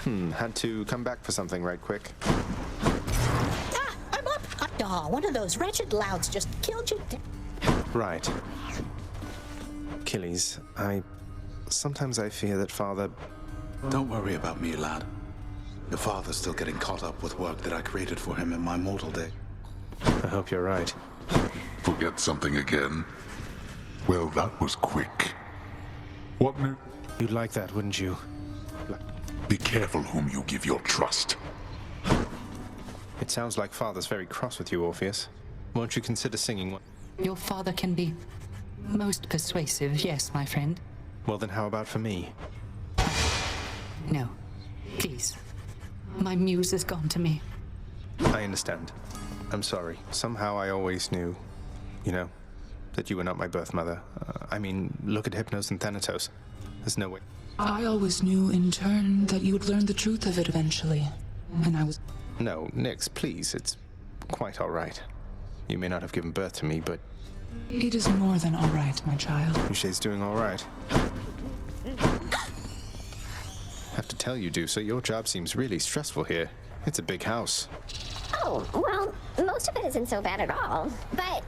Had to come back for something right quick. I'm up. Oh, one of those wretched louds just killed you. Right. Achilles, sometimes I fear that Father... Don't worry about me, lad. Your father's still getting caught up with work that I created for him in my mortal day. I hope you're right. Forget something again? Well, that was quick. What new? You'd like that, wouldn't you? Be careful whom you give your trust. It sounds like Father's very cross with you, Orpheus. Won't you consider singing one? Your father can be most persuasive, yes, my friend. Well, then how about for me? No, please. My muse has gone to me. I understand. I'm sorry. Somehow I always knew, that you were not my birth mother. Look at Hypnos and Thanatos. There's no way. I always knew, in turn, that you would learn the truth of it eventually. And I was... No, Nyx, please. It's quite all right. You may not have given birth to me, but... It is more than all right, my child. Boucher's doing all right. Have to tell you, Dusa, your job seems really stressful here. It's a big house. Oh, well, most of it isn't so bad at all. But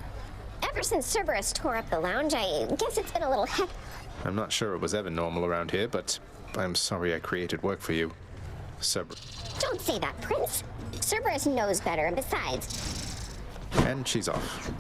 ever since Cerberus tore up the lounge, I guess it's been a little hectic. I'm not sure it was ever normal around here, but I'm sorry I created work for you. Cerberus. Don't say that, Prince. Cerberus knows better, and besides... And she's off.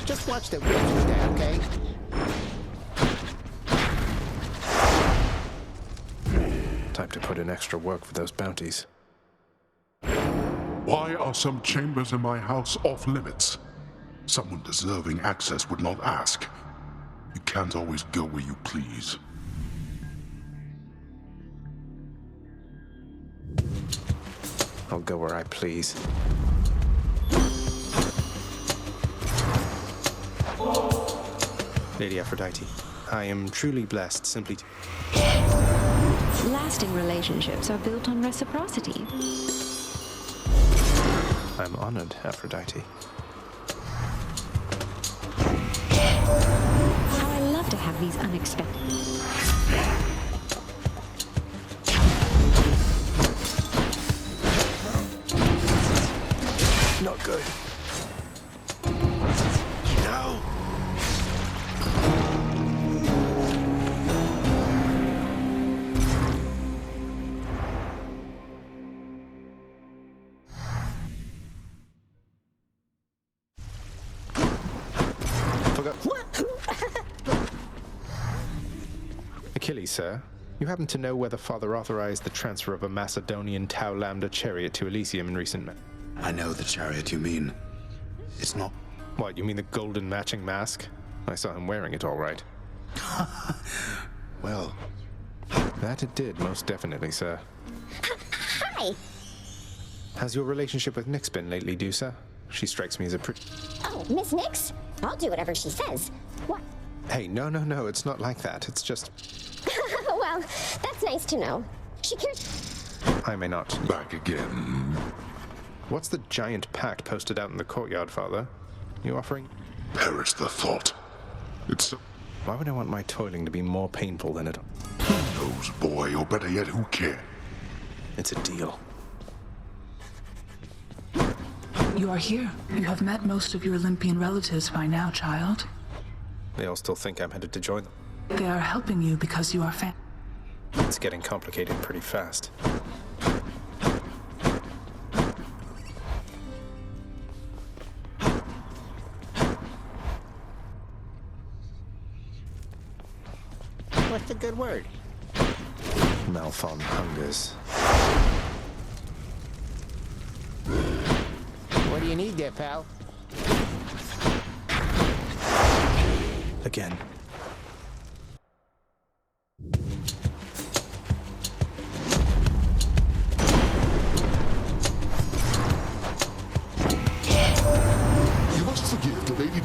Just watch the wheel today, okay? Time to put in extra work for those bounties. Why are some chambers in my house off limits? Someone deserving access would not ask. You can't always go where you please. I'll go where I please. Lady Aphrodite, I am truly blessed simply to... Lasting relationships are built on reciprocity. I'm honored, Aphrodite. How I love to have these unexpected... Not good. No. Achilles, sir, you happen to know whether Father authorized the transfer of a Macedonian Tau Lambda chariot to Elysium in recent months? I know the chariot you mean. It's not... What, you mean the golden matching mask? I saw him wearing it all right. Well... That it did, most definitely, sir. Hi! How's your relationship with Nyx been lately, Dusa? She strikes me as a pretty... Oh, Miss Nyx? I'll do whatever she says. What? Hey, no, it's not like that. It's just... Well, that's nice to know. She cares... I may not. Back again. What's the giant pact posted out in the courtyard, Father? You offering? Perish the thought. It's... Why would I want my toiling to be more painful than it... Who knows, boy, or better yet, who cares? It's a deal. You are here. You have met most of your Olympian relatives by now, child. They all still think I'm headed to join them. They are helping you because you are It's getting complicated pretty fast. What's the good word? Malphon hungers. What do you need there, pal? Again.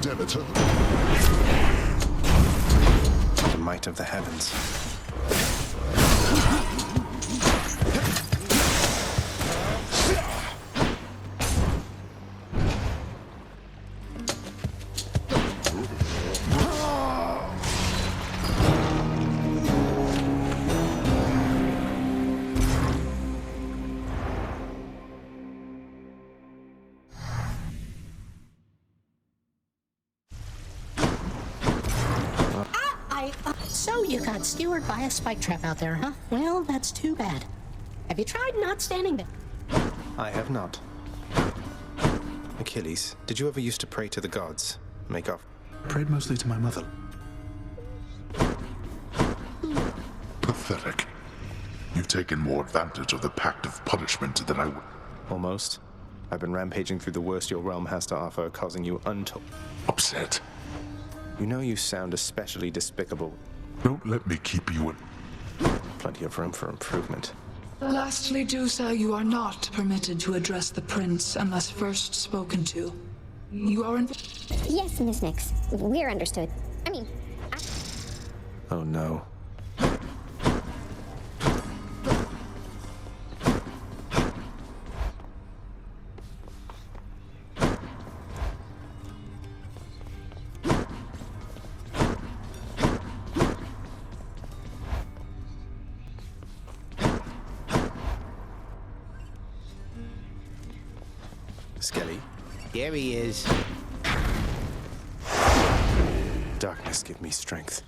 progenitor? The might of the heavens. So you got skewered by a spike trap out there, huh? Well, that's too bad. Have you tried not standing there? I have not. Achilles, did you ever used to pray to the gods? Make off. Prayed mostly to my mother. Pathetic. You've taken more advantage of the Pact of Punishment than I would. Almost. I've been rampaging through the worst your realm has to offer, causing you untold. Upset. You know you sound especially despicable. Don't let me keep you in. Plenty of room for improvement. Lastly, Dusa, you are not permitted to address the prince unless first spoken to. You are in... Yes, Miss Nix. We're understood. I mean, Oh no. Skelly, There he is. darkness give me strength.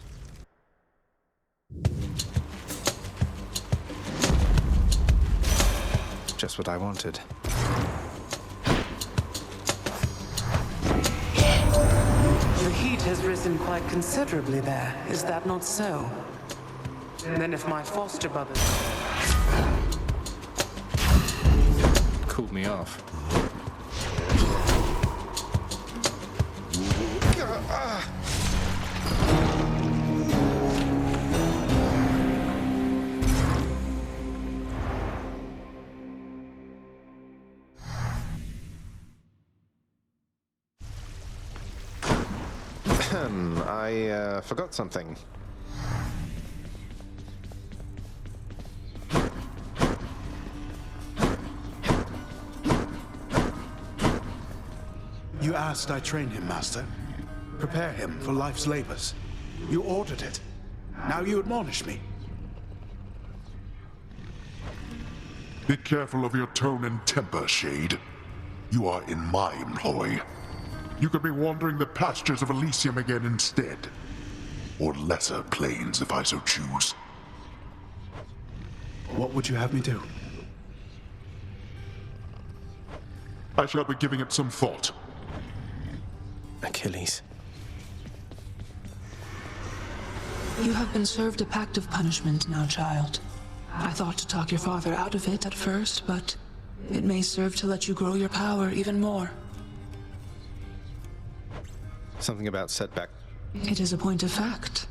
Just what I wanted. The heat has risen quite considerably there. Is that not so? Then if my foster brothers... Cooled me off. I forgot something. You asked I train him, Master. Prepare him for life's labors. You ordered it. Now you admonish me. Be careful of your tone and temper, Shade. You are in my employ. You could be wandering the pastures of Elysium again instead. Or lesser planes, if I so choose. What would you have me do? I shall be giving it some thought. Achilles. You have been served a pact of punishment now, child. I thought to talk your father out of it at first, but it may serve to let you grow your power even more. Something about setback. It is a point of fact.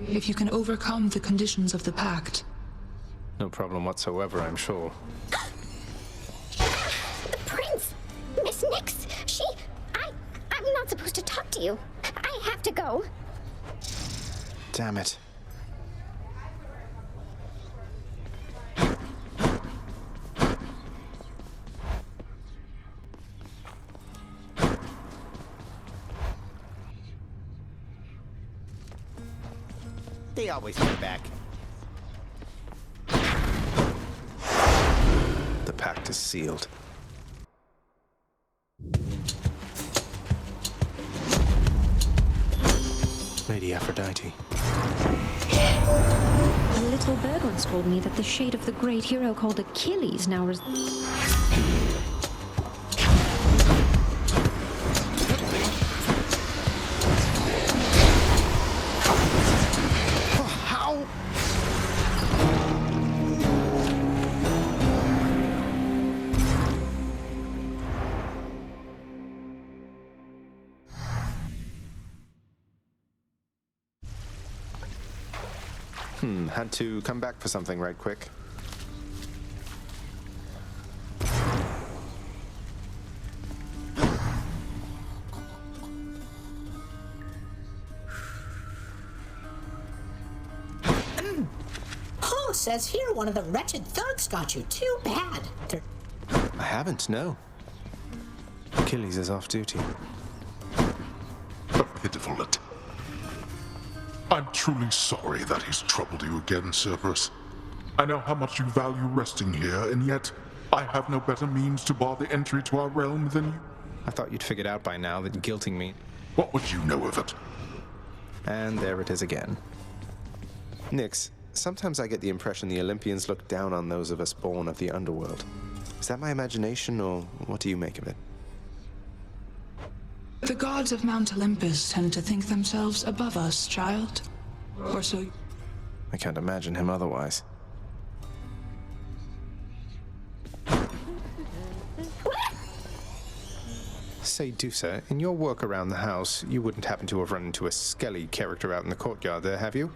If you can overcome the conditions of the pact, No problem whatsoever, I'm sure. the prince! Miss Nix! I'm not supposed to talk to you. I have to go. Damn it. They always come back. The pact is sealed. Lady Aphrodite. A little bird once told me that the shade of the great hero called Achilles now Had to come back for something right quick. says here one of the wretched thugs got you. Too bad. I haven't, no. Achilles is off duty. A pitiful attempt. I'm truly sorry that he's troubled you again, Cerberus. I know how much you value resting here, and yet I have no better means to bar the entry to our realm than you. I thought you'd figured out by now that guilting me. What would you know of it? And there it is again. Nyx, sometimes I get the impression the Olympians look down on those of us born of the underworld. Is that my imagination, or what do you make of it? The gods of Mount Olympus tend to think themselves above us, child. Or so... I can't imagine him otherwise. Say, Dusa, in your work around the house, you wouldn't happen to have run into a Skelly character out in the courtyard there, have you?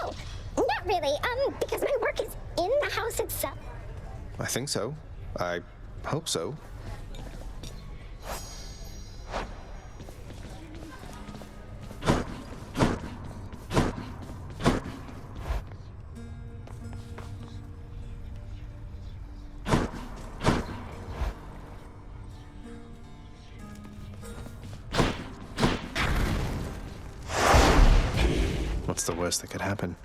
Oh, not really. Because my work is in the house itself. I think so. I hope so. What's the worst that could happen?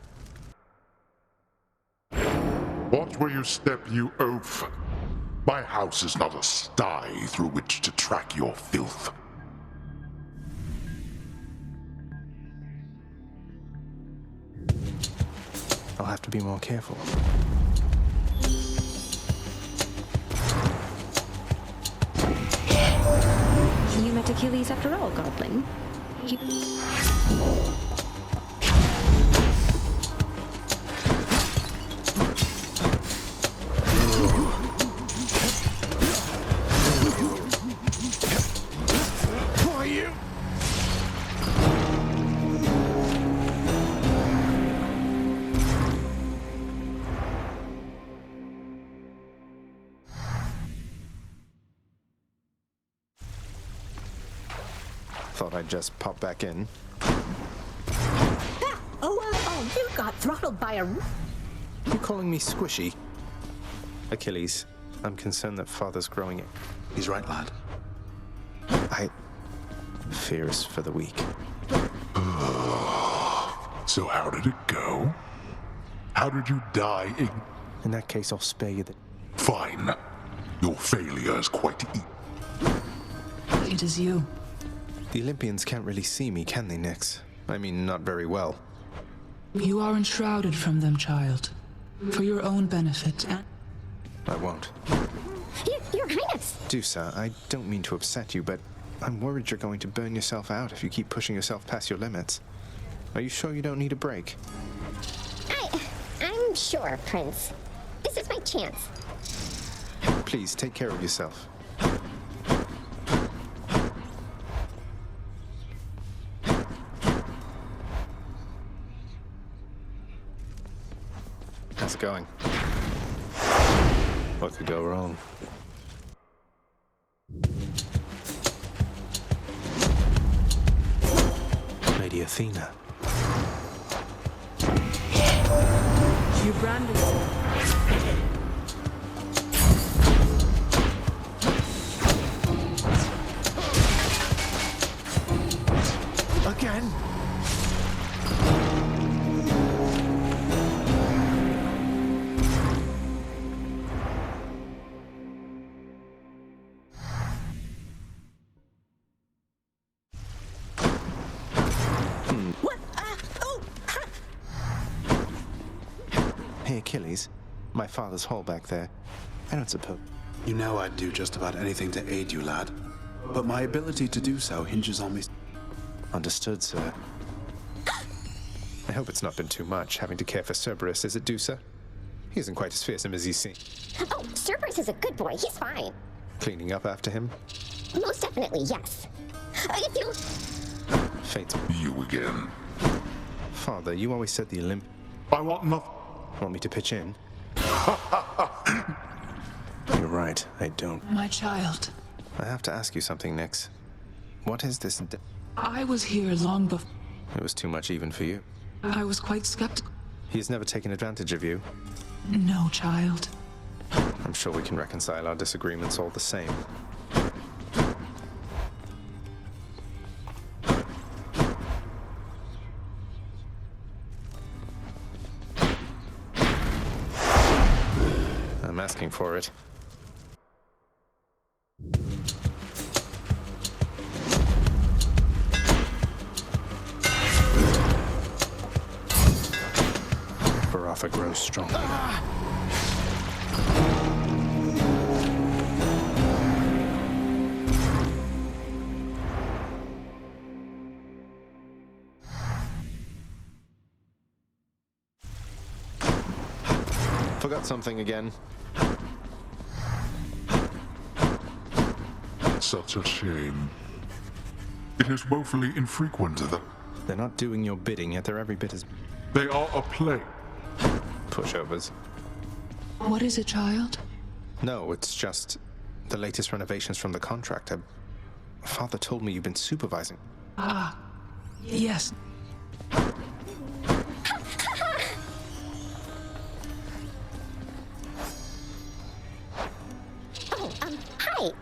Watch where you step, you oaf. My house is not a sty through which to track your filth. I'll have to be more careful. You met Achilles after all, Godling. Who are you? Thought I'd just pop back in. Oh, you got throttled by a... You calling me squishy? Achilles, I'm concerned that Father's growing it. He's right, lad. Fear is for the weak. So how did it go? How did you die? In that case, I'll spare you the... Fine. Your failure is quite It is you. The Olympians can't really see me, can they, Nyx? I mean, not very well. You are enshrouded from them, child. For your own benefit and... I won't. Your Highness! Dusa, I don't mean to upset you, but I'm worried you're going to burn yourself out if you keep pushing yourself past your limits. Are you sure you don't need a break? I'm sure, Prince. This is my chance. Please, take care of yourself. How's it going? What could go wrong? Lady Athena. You branded Again? What? Hey, Achilles. My father's hall back there. I don't suppose... You know I'd do just about anything to aid you, lad. But my ability to do so hinges on me. Understood, sir. I hope it's not been too much having to care for Cerberus, is it, Dusa? He isn't quite as fearsome as he seems. Oh, Cerberus is a good boy. He's fine. Cleaning up after him? Most definitely, yes. If you... Fate's... you again. Father, you always said the Olymp... I want nothing. Want me to pitch in? You're right, I don't. My child, I have to ask you something, Nyx. What is this... I was here long before. It was too much even for you. I was quite skeptical. He's never taken advantage of you. No, child. I'm sure we can reconcile our disagreements all the same. I'm asking for it. Baratha grows stronger. Forgot something again. Such a shame. It is woefully infrequent that They're not doing your bidding, yet they're every bit as they are a plague. pushovers. What is it, child? No, it's just the latest renovations from the contractor. Father told me you've been supervising. Ah, yes. Oh, hi.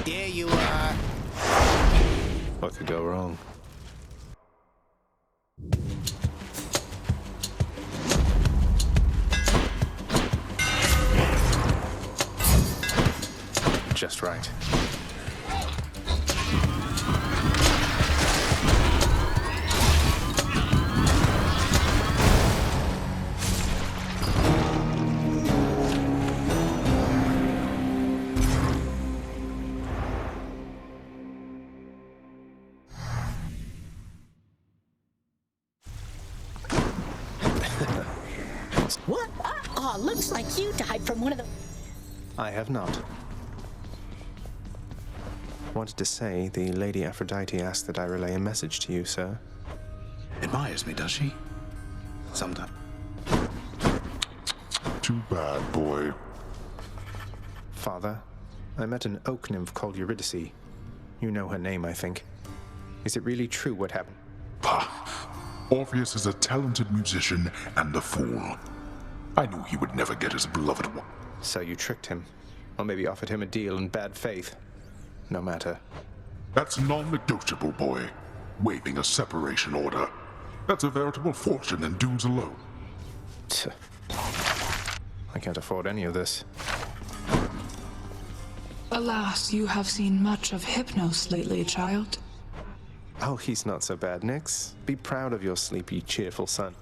There you are. What could go wrong? Just right. What? Oh, looks like you died from one of the... I have not. Wanted to say, the Lady Aphrodite asked that I relay a message to you, sir. Admires me, does she? Sometimes. Too bad, boy. Father, I met an oak nymph called Eurydice. You know her name, I think. Is it really true what happened? Pah. Orpheus is a talented musician and a fool. I knew he would never get his beloved one. So you tricked him. Or maybe offered him a deal in bad faith. No matter. That's non-negotiable, boy. Waiving a separation order. That's a veritable fortune in dues alone. I can't afford any of this. Alas, you have seen much of Hypnos lately, child. Oh, he's not so bad, Nyx. Be proud of your sleepy, cheerful son.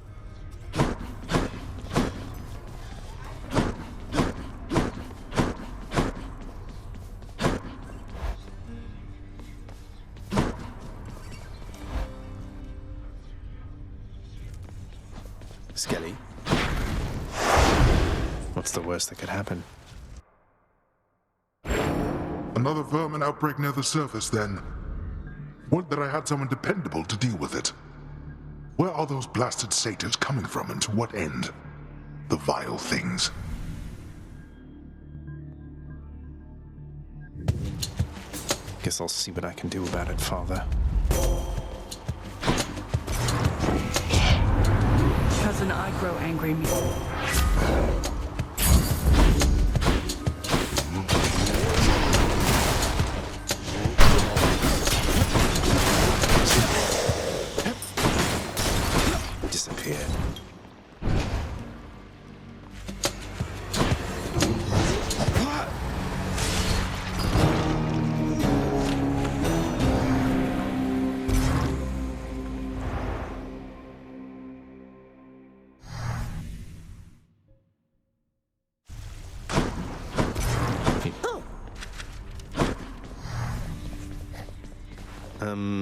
Skelly. What's the worst that could happen? Another vermin outbreak near the surface, then. Would that I had someone dependable to deal with it. Where are those blasted satyrs coming from, and to what end? The vile things. Guess I'll see what I can do about it, Father. Cousin, I grow angry. Disappear.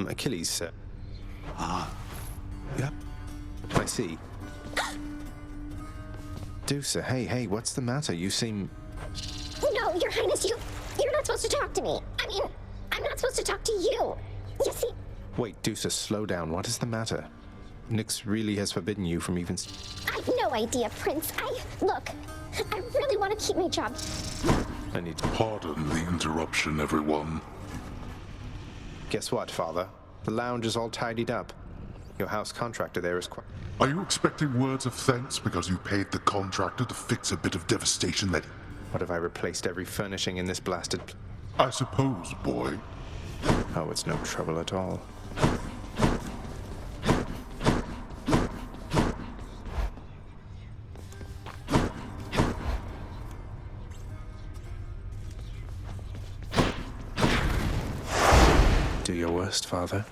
Achilles, sir. Yep. I see. Dusa, hey, what's the matter? You seem... No, Your Highness, you're not supposed to talk to me. I mean, I'm not supposed to talk to you. You see... Wait, Dusa, slow down. What is the matter? Nyx really has forbidden you from even... I've no idea, Prince. Look, I really want to keep my job. I need to... Pardon the interruption, everyone. Guess what, Father? The lounge is all tidied up. Your house contractor there is quite... Are you expecting words of thanks because you paid the contractor to fix a bit of devastation that... What if I replaced every furnishing in this blasted... I suppose, boy. Oh, it's no trouble at all. Do your worst, Father.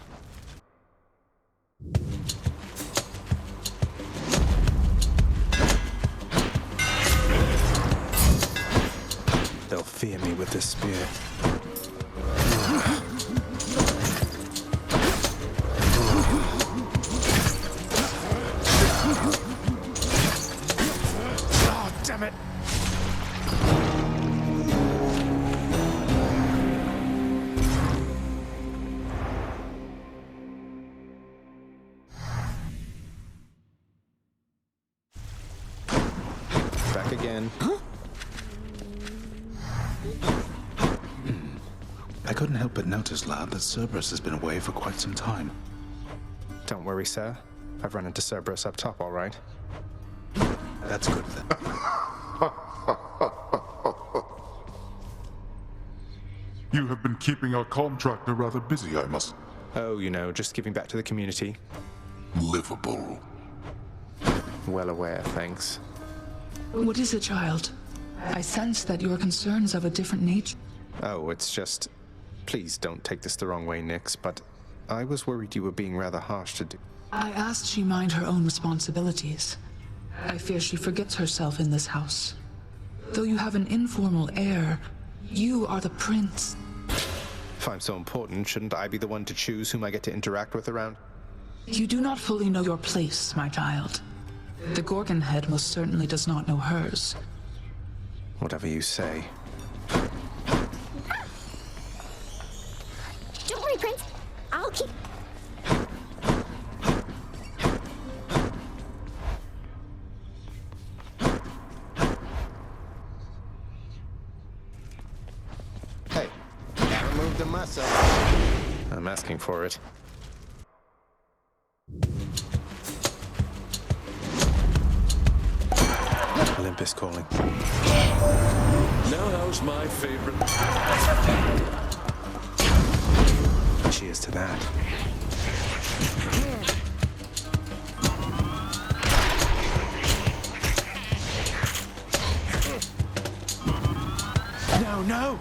They'll fear me with this spear. Oh, damn it! Back again. I couldn't help but notice, lad, that Cerberus has been away for quite some time. Don't worry, sir. I've run into Cerberus up top, all right? That's good then. You have been keeping our contractor rather busy, I must... Oh, you know, just giving back to the community. Livable. Well aware, thanks. What is it, child? I sense that your concerns of a different nature. Oh, it's just... Please don't take this the wrong way, Nix, but I was worried you were being rather harsh to do... I asked she mind her own responsibilities. I fear she forgets herself in this house. Though you have an informal heir, you are the prince. If I'm so important, shouldn't I be the one to choose whom I get to interact with around? You do not fully know your place, my child. The Gorgon head most certainly does not know hers. Whatever you say. Don't worry, Prince. I'll keep... Hey, gotta move the muscle. I'm asking for it. Olympus calling. Now how's my favorite? Cheers to that. No, no!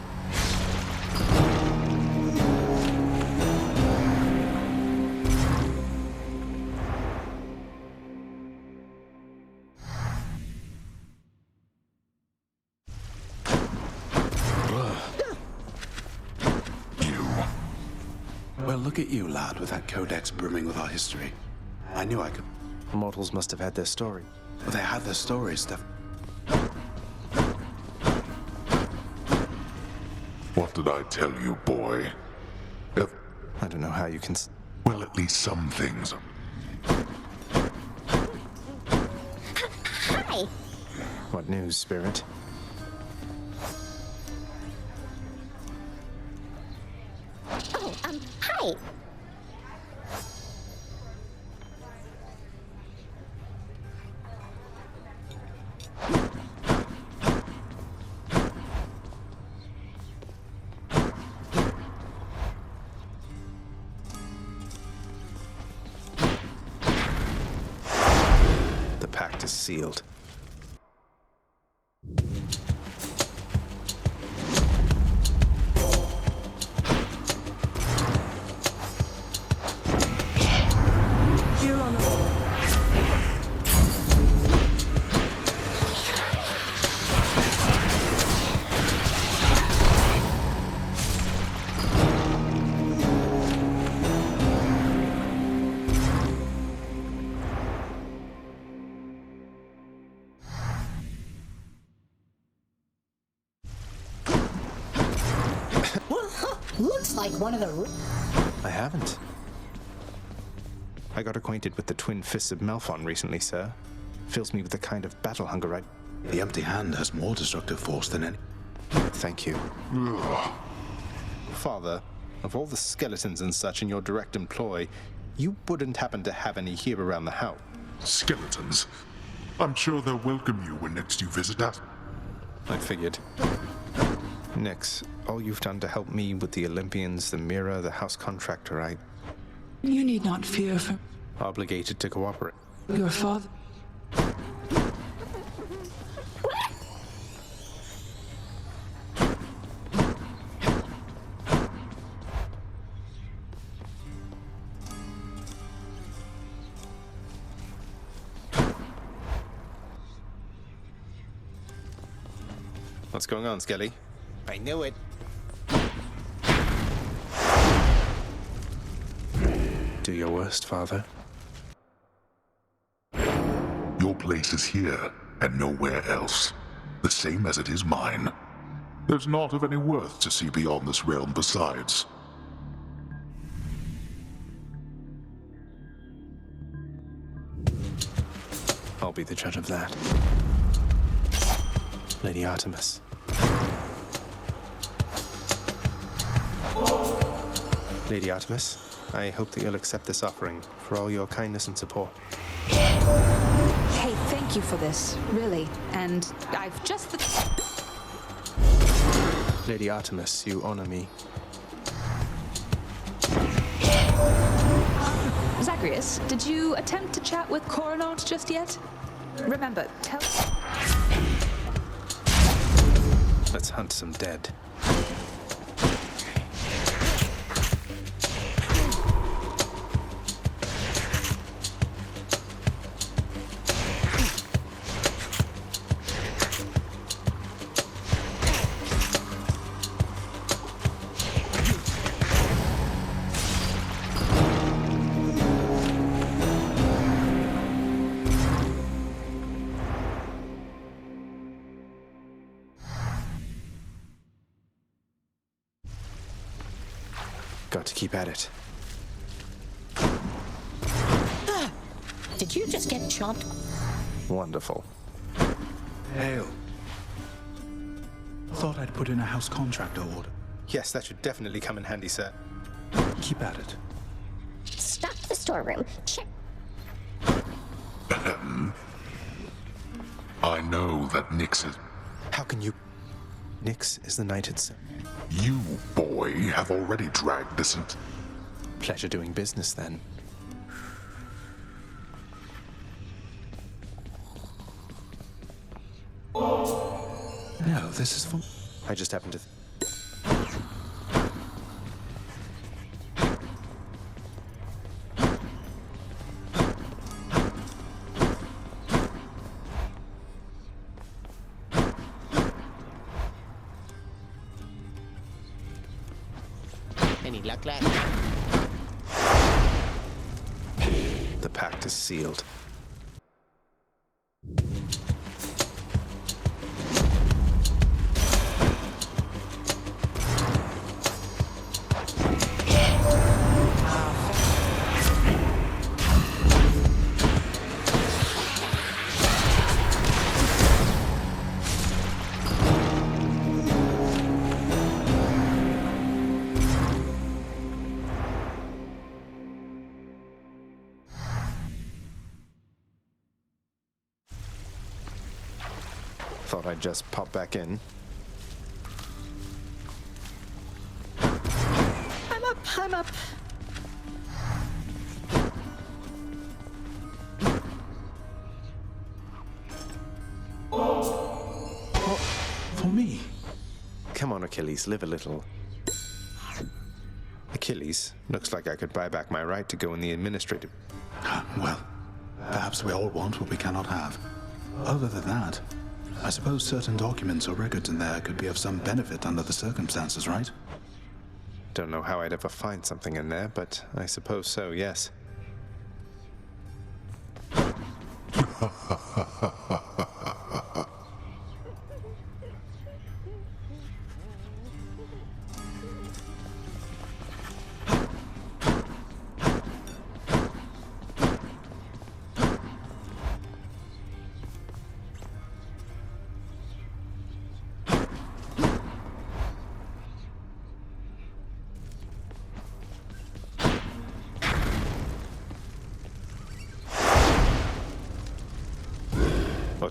Well, look at you, lad, with that codex brimming with our history. I knew I could... Mortals must have had their story. Well, they had their stories, stuff. What did I tell you, boy? I don't know how you can... Well, at least some things. Hi. What news, Spirit? Oh, hi. The pact is sealed. Looks like one of the... I haven't. I got acquainted with the twin fists of Malphon recently, sir. Fills me with a kind of battle hunger. The empty hand has more destructive force than any... thank you. Ugh. Father, of all the skeletons and such in your direct employ, you wouldn't happen to have any here around the house. Skeletons. I'm sure they'll welcome you when next you visit us. I figured. Nix, all you've done to help me with the Olympians, the mirror, the house contractor, You need not fear for obligated to cooperate. your father. What's going on, Skelly? I knew it. Do your worst, Father. Your place is here, and nowhere else. The same as it is mine. There's naught of any worth to see beyond this realm besides. I'll be the judge of that. Lady Artemis. Lady Artemis, I hope that you'll accept this offering for all your kindness and support. Hey, thank you for this, really. And I've just... Lady Artemis, you honor me. Zacharias, did you attempt to chat with Coronaut just yet? Remember, tell... Let's hunt some dead. Got to keep at it. Did you just get chomped? Wonderful. Hail. Thought I'd put in a house contractor order. Yes, that should definitely come in handy, sir. Keep at it. Stock the storeroom. Check. I know that Nix is... How can you... Nix is the knighted son. You, boy, have already dragged this in... Pleasure doing business, then. No, this is for... I just happened to... Any luck, lad? The pact is sealed. Thought I'd just pop back in. I'm up. For me? Come on, Achilles, live a little. Achilles, looks like I could buy back my right to go in the administrative... Well, perhaps we all want what we cannot have. Other than that, I suppose certain documents or records in there could be of some benefit under the circumstances, right? Don't know how I'd ever find something in there, but I suppose so, yes.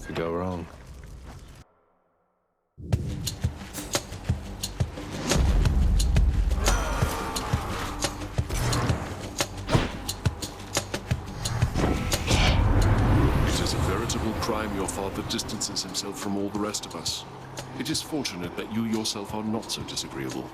could go wrong? It is a veritable crime your father distances himself from all the rest of us. It is fortunate that you yourself are not so disagreeable.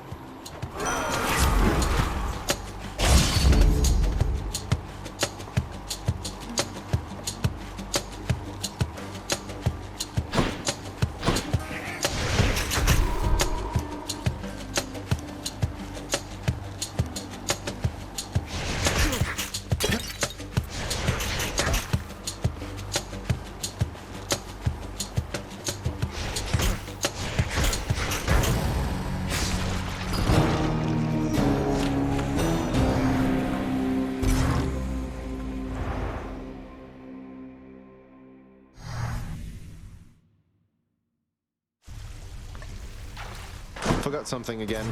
Forgot something again.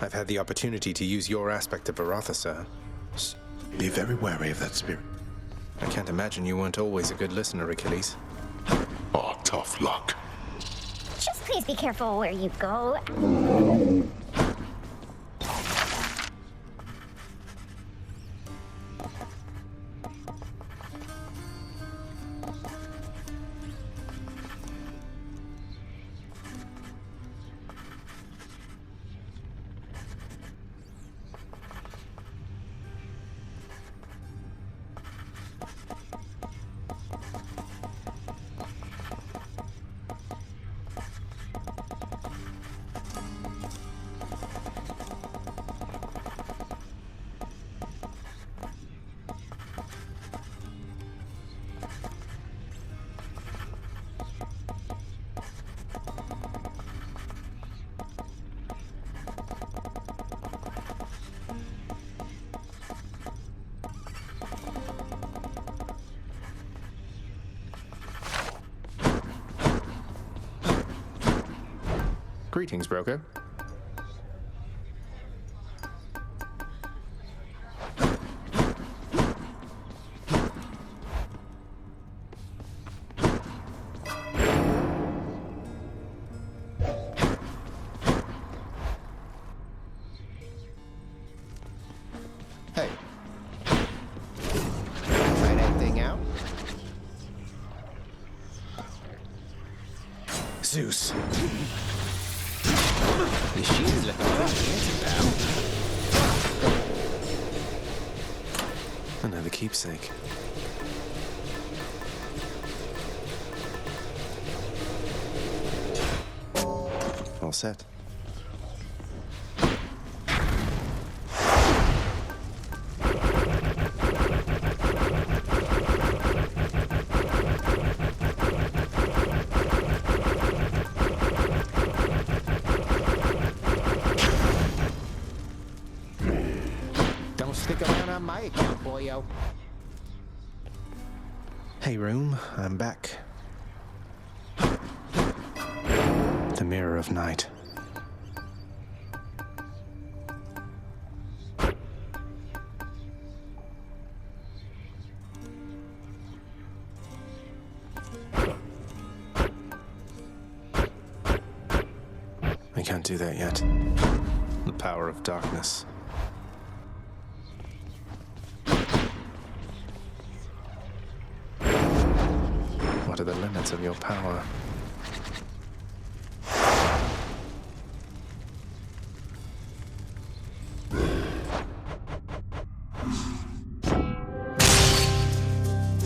I've had the opportunity to use your aspect of Baratha, sir. Be very wary of that spirit. I can't imagine you weren't always a good listener, Achilles. Ah, tough luck. Just please be careful where you go. Greetings, broker. Hey. Try that thing out. Zeus. The shield's looking pretty fancy, pal. Another keepsake. All set. Don't stick around on my account, boyo. Hey, room, I'm back. The Mirror of Night. I can't do that yet. The power of darkness. What are the limits of your power?